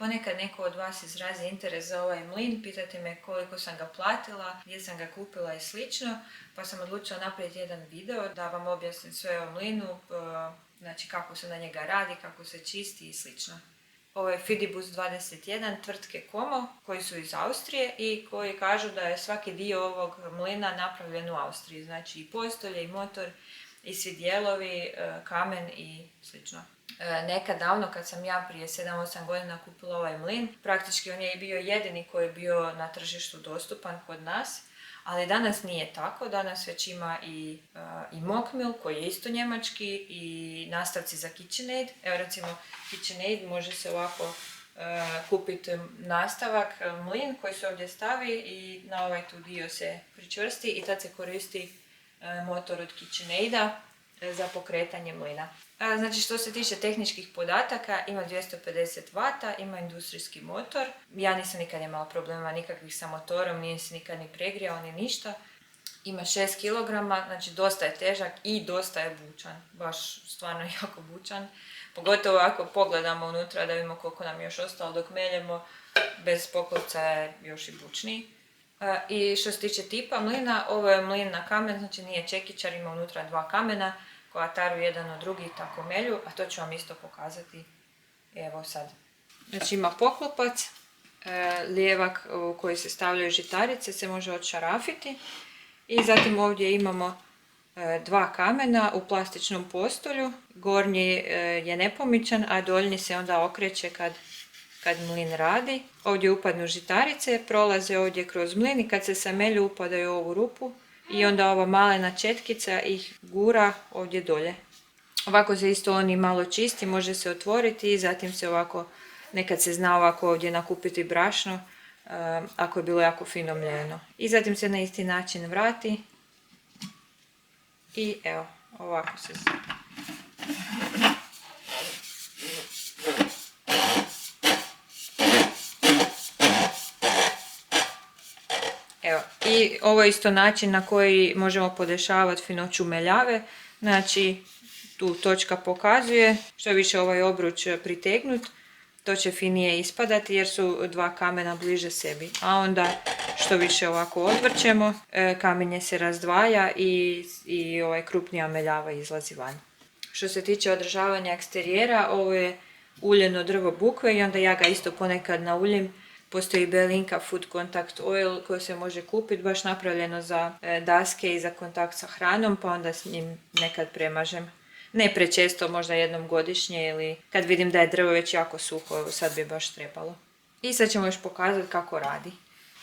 Ponekad neko od vas izrazi interes za ovaj mlin, pitate me koliko sam ga platila, gdje sam ga kupila i slično, pa sam odlučila napraviti jedan video da vam objasnim sve o mlinu, znači kako se na njega radi, kako se čisti i slično. Ovo je Fidibus 21 tvrtke Como, koji su iz Austrije i koji kažu da je svaki dio ovog mlina napravljen u Austriji. Znači i postolje, i motor, i svi dijelovi, kamen i slično. Nekad davno, kad sam ja prije 7-8 godina kupila ovaj mlin, praktički on je bio jedini koji je bio na tržištu dostupan kod nas. Ali danas nije tako, danas već ima i Mockmill koji je isto njemački i nastavci za KitchenAid. Evo recimo KitchenAid može se ovako kupiti nastavak, mlin koji se ovdje stavi i na ovaj tu dio se pričvrsti i tad se koristi motor od KitchenAida za pokretanje mlina. Znači što se tiče tehničkih podataka, ima 250 W, ima industrijski motor. Ja nisam nikad imala problema nikakvih sa motorom, nije se nikad ni pregrijao ni ništa. Ima 6 kg, znači dosta je težak i dosta je bučan. Baš stvarno jako bučan. Pogotovo ako pogledamo unutra da vidimo koliko nam je još ostalo dok meljemo, bez poklopca je još i bučniji. I što se tiče tipa mlina, ovo je mlin na kamen, znači nije čekićar, ima unutra 2 kamena koja taru jedan od drugi tako melju, a to ću vam isto pokazati evo sad. Znači ima poklopac, lijevak u koji se stavljaju žitarice, se može odšarafiti i zatim ovdje imamo 2 kamena u plastičnom postolju, gornji je nepomičan, a donji se onda okreće kad mlin radi. Ovdje upadnu žitarice, prolaze ovdje kroz mlin i kad se samelju upadaju u ovu rupu i onda ova malena četkica ih gura ovdje dolje. Ovako se isto oni malo čisti, može se otvoriti i zatim se ovako, nekad se zna ovako ovdje nakupiti brašno ako je bilo jako fino mljeno. I zatim se na isti način vrati i evo, ovako se zna. Evo, i ovo je isto način na koji možemo podešavati finoću meljave. Znači, tu točka pokazuje, što je više ovaj obruč pritegnut, to će finije ispadati jer su 2 kamena bliže sebi. A onda što više ovako odvrćemo, kamenje se razdvaja i ovaj krupnija meljava izlazi van. Što se tiče održavanja eksterijera, ovo je uljeno drvo bukve i onda ja ga isto ponekad nauljim. Postoji Belinka Food Contact Oil koji se može kupiti, baš napravljeno za daske i za kontakt sa hranom, pa onda s njim nekad premažem. Ne prečesto, možda jednom godišnje ili kad vidim da je drvo već jako suho, sad bi baš trebalo. I sad ćemo još pokazati kako radi.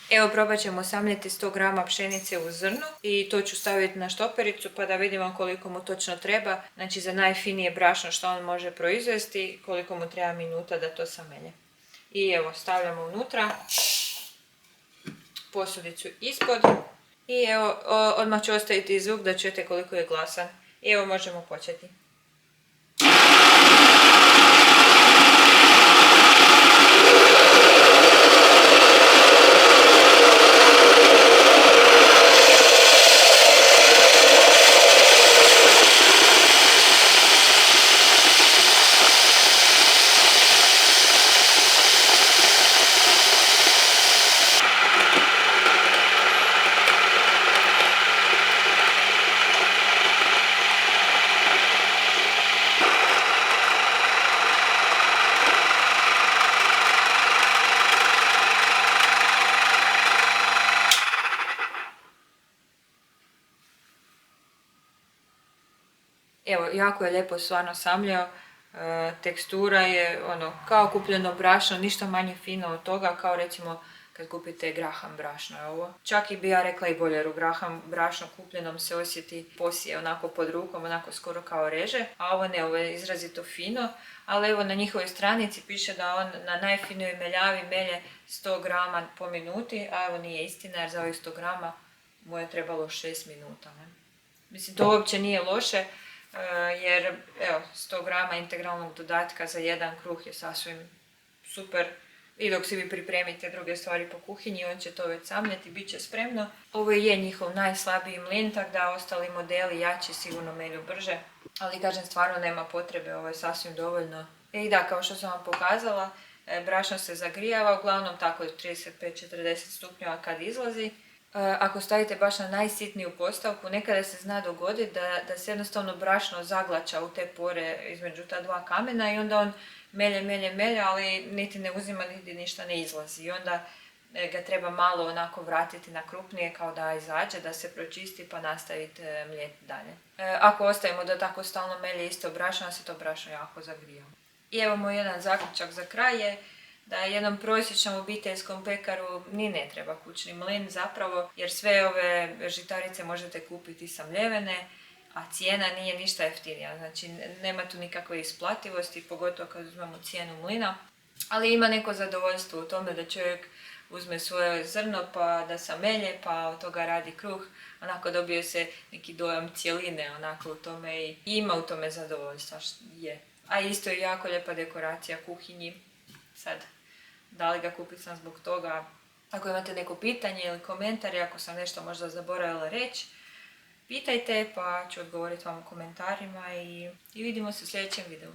Evo probat ćemo samljeti 100 g pšenice u zrnu i to ću staviti na štopericu pa da vidimo koliko mu točno treba. Znači za najfinije brašno što on može proizvesti, koliko mu treba minuta da to samelje. I evo stavljamo unutra, posudicu ispod i evo odmah ću ostaviti zvuk da čujete koliko je glasan. I evo možemo početi. Evo, jako je lijepo stvarno samljao, tekstura je ono kao kupljeno brašno, ništa manje fino od toga, kao recimo kad kupite graham brašno je ovo. Čak i bi ja rekla i bolje, jer u graham brašno kupljenom se osjeti posije onako pod rukom, onako skoro kao reže, a ovo ne, ovo je izrazito fino, ali evo na njihovoj stranici piše da on na najfinijoj meljavi melje 100 g po minuti, a evo nije istina jer za ovih 100 g mu je trebalo 6 minuta. Ne? Mislim, to uopće nije loše, jer evo 100 g integralnog dodatka za jedan kruh je sasvim super i dok si vi pripremite druge stvari po kuhinji on će to već samljeti, bit će spremno. Ovo je njihov najslabiji mlin, tako da ostali modeli jači sigurno melju brže, ali kažem stvarno nema potrebe, ovo je sasvim dovoljno. I da, kao što sam vam pokazala, Brašno se zagrijava, uglavnom tako 35-40 stupnjeva kad izlazi. Ako stavite baš na najsitniju postavku, nekada se zna dogoditi da se jednostavno brašno zaglača u te pore između ta dva kamena i onda on melje, ali niti ne uzima, niti ništa ne izlazi. I onda ga treba malo onako vratiti na krupnije kao da izađe, da se pročisti pa nastaviti mlijeti dalje. Ako ostavimo da tako stalno melje isto brašno, da se to brašno jako zagrija. I evo moj jedan zaključak za kraj je da jednom prosječnom obiteljskom pekaru ni ne treba kućni mlin zapravo, jer sve ove žitarice možete kupiti samljevene, a cijena nije ništa jeftinija. Znači nema tu nikakve isplativosti, pogotovo kad uzmemo cijenu mlina, ali ima neko zadovoljstvo u tome da čovjek uzme svoje zrno pa da samelje, pa od toga radi kruh, onako dobije se neki dojam cjeline onako u tome i ima u tome zadovoljstva, je. A isto je jako lijepa dekoracija kuhinji. Sad, da li ga kupiti sam zbog toga? Ako imate neko pitanje ili komentar, ako sam nešto možda zaboravila reći, pitajte pa ću odgovoriti vam u komentarima i vidimo se u sljedećem videu.